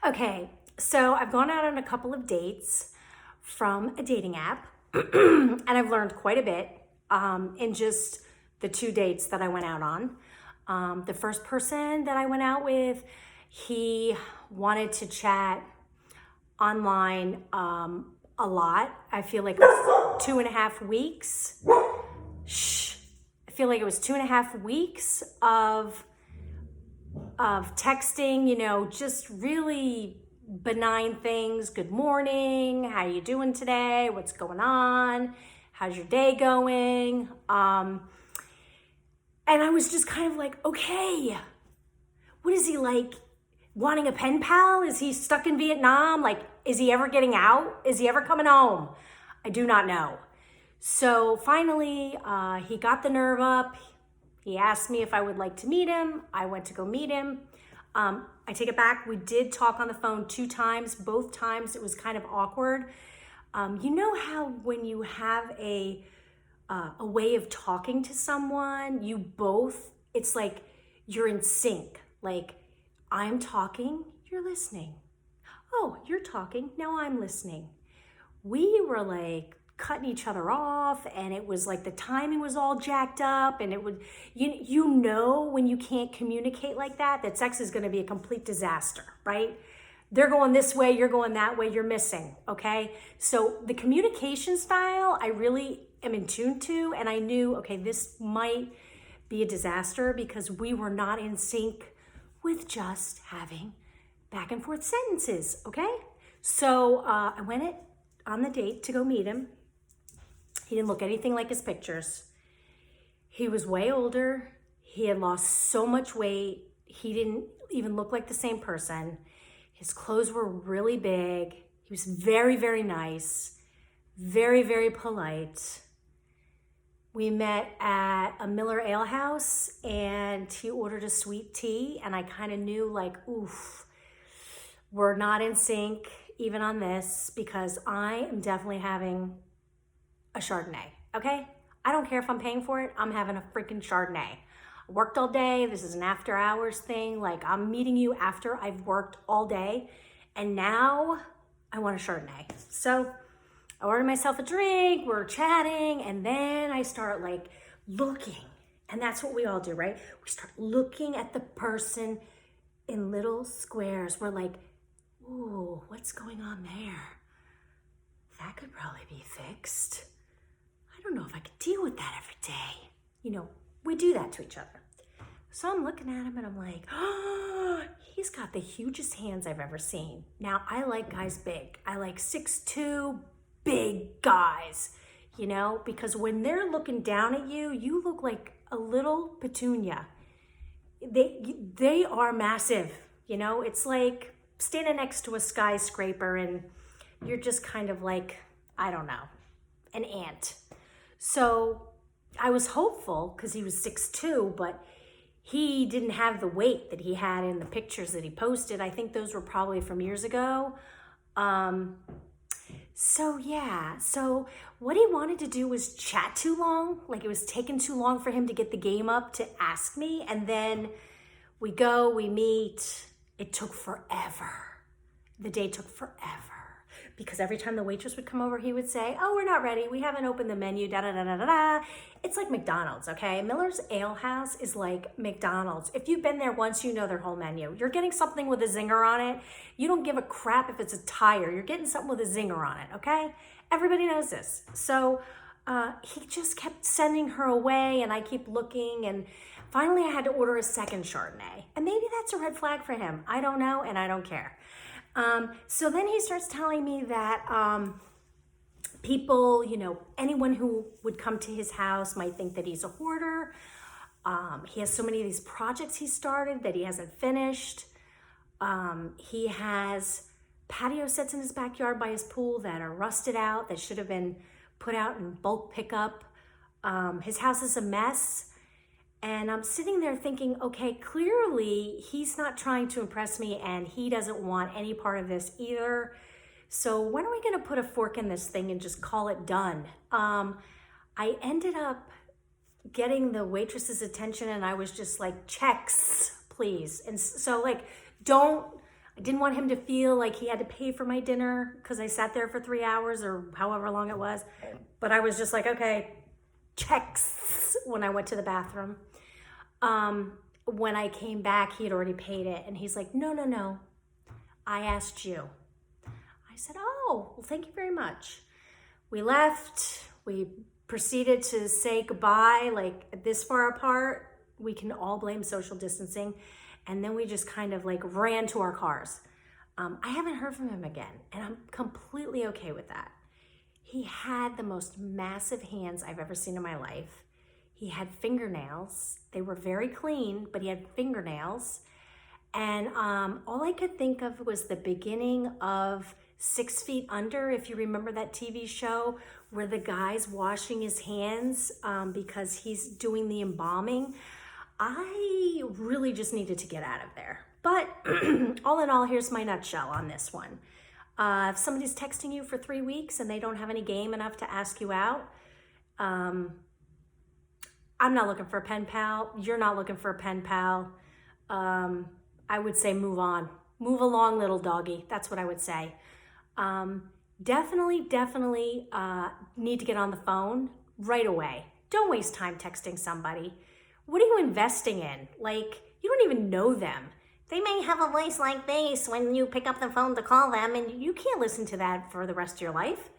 Okay, so I've gone out on a couple of dates from a dating app, and I've learned quite a bit in just the two dates that I went out on. The first person that I went out with, he wanted to chat online a lot. I feel like it was 2.5 weeks. Shh. I feel like it was 2.5 weeks of texting, just really benign things. Good morning. How you doing today? What's going on? How's your day going? And I was just kind of like, okay, what is he like? Wanting a pen pal? Is he stuck in Vietnam? Like, is he ever getting out? Is he ever coming home? I do not know. So finally, he got the nerve up. He asked me if I would like to meet him. I went to go meet him. I take it back. We did talk on the phone 2 times. Both times it was kind of awkward. You know how when you have a way of talking to someone, it's like you're in sync. Like, I'm talking, you're listening. Oh, you're talking, now I'm listening. We were like cutting each other off, and it was like the timing was all jacked up, and it would, when you can't communicate like that sex is going to be a complete disaster, right? They're going this way, you're going that way, you're missing, okay? So the communication style, I really am in tune to, and I knew, okay, this might be a disaster because we were not in sync with just having back and forth sentences, okay? So I went on the date to go meet him. He didn't look anything like his pictures. He was way older. He had lost so much weight. He didn't even look like the same person. His clothes were really big. He was very, very nice, very, very polite. We met at a Miller Ale House, and he ordered a sweet tea, and I kind of knew, like, oof, we're not in sync even on this, because I am definitely having a Chardonnay, okay? I don't care if I'm paying for it. I'm having a freaking Chardonnay. I worked all day. This is an after hours thing. Like, I'm meeting you after I've worked all day, and now I want a Chardonnay. So I ordered myself a drink, we're chatting, and then I start like looking. And that's what we all do, right? We start looking at the person in little squares. We're like, ooh, what's going on there? That could probably be fixed. I don't know if I could deal with that every day. We do that to each other. So I'm looking at him and I'm like, oh, he's got the hugest hands I've ever seen. Now, I like guys big. I like 6'2", big guys, because when they're looking down at you, you look like a little petunia. They are massive, it's like standing next to a skyscraper and you're just kind of like, I don't know, an ant. So I was hopeful because he was 6'2", but he didn't have the weight that he had in the pictures that he posted. I think those were probably from years ago. So what he wanted to do was chat too long. Like, it was taking too long for him to get the game up to ask me. And then we meet. It took forever. The day took forever. Because every time the waitress would come over, he would say, oh, we're not ready. We haven't opened the menu, da-da-da-da-da-da. It's like McDonald's, okay? Miller's Ale House is like McDonald's. If you've been there once, you know their whole menu. You're getting something with a zinger on it. You don't give a crap if it's a tire. You're getting something with a zinger on it, okay? Everybody knows this. So he just kept sending her away, and I keep looking, and finally I had to order a second Chardonnay. And maybe that's a red flag for him. I don't know, and I don't care. So then he starts telling me that people, anyone who would come to his house might think that he's a hoarder. He has so many of these projects he started that he hasn't finished. He has patio sets in his backyard by his pool that are rusted out, that should have been put out in bulk pickup. His house is a mess. And I'm sitting there thinking, okay, clearly he's not trying to impress me, and he doesn't want any part of this either. So when are we going to put a fork in this thing and just call it done? I ended up getting the waitress's attention, and I was just like, checks, please. And so, like, don't I didn't want him to feel like he had to pay for my dinner because I sat there for 3 hours or however long it was. But I was just like, okay, checks when I went to the bathroom. When I came back, he had already paid it. And he's like, no, no, no. I asked you. I said, oh, well, thank you very much. We left. We proceeded to say goodbye, like this far apart. We can all blame social distancing. And then we just kind of like ran to our cars. I haven't heard from him again, and I'm completely okay with that. He had the most massive hands I've ever seen in my life. He had fingernails. They were very clean, but he had fingernails. And all I could think of was the beginning of 6 Feet Under, if you remember that TV show where the guy's washing his hands because he's doing the embalming. I really just needed to get out of there. But all in all, here's my nutshell on this one. If somebody's texting you for 3 weeks and they don't have any game enough to ask you out, I'm not looking for a pen pal. You're not looking for a pen pal. I would say move on. Move along, little doggy. That's what I would say. Definitely need to get on the phone right away. Don't waste time texting somebody. What are you investing in? Like, you don't even know them. They may have a voice like this when you pick up the phone to call them, and you can't listen to that for the rest of your life.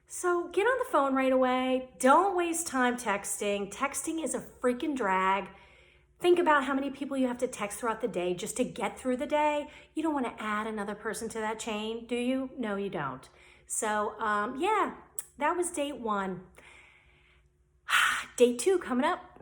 So get on the phone right away. Don't waste time texting. Texting is a freaking drag. Think about how many people you have to text throughout the day just to get through the day. You don't want to add another person to that chain, do you? No, you don't. So, yeah, that was date 1. Date 2 coming up.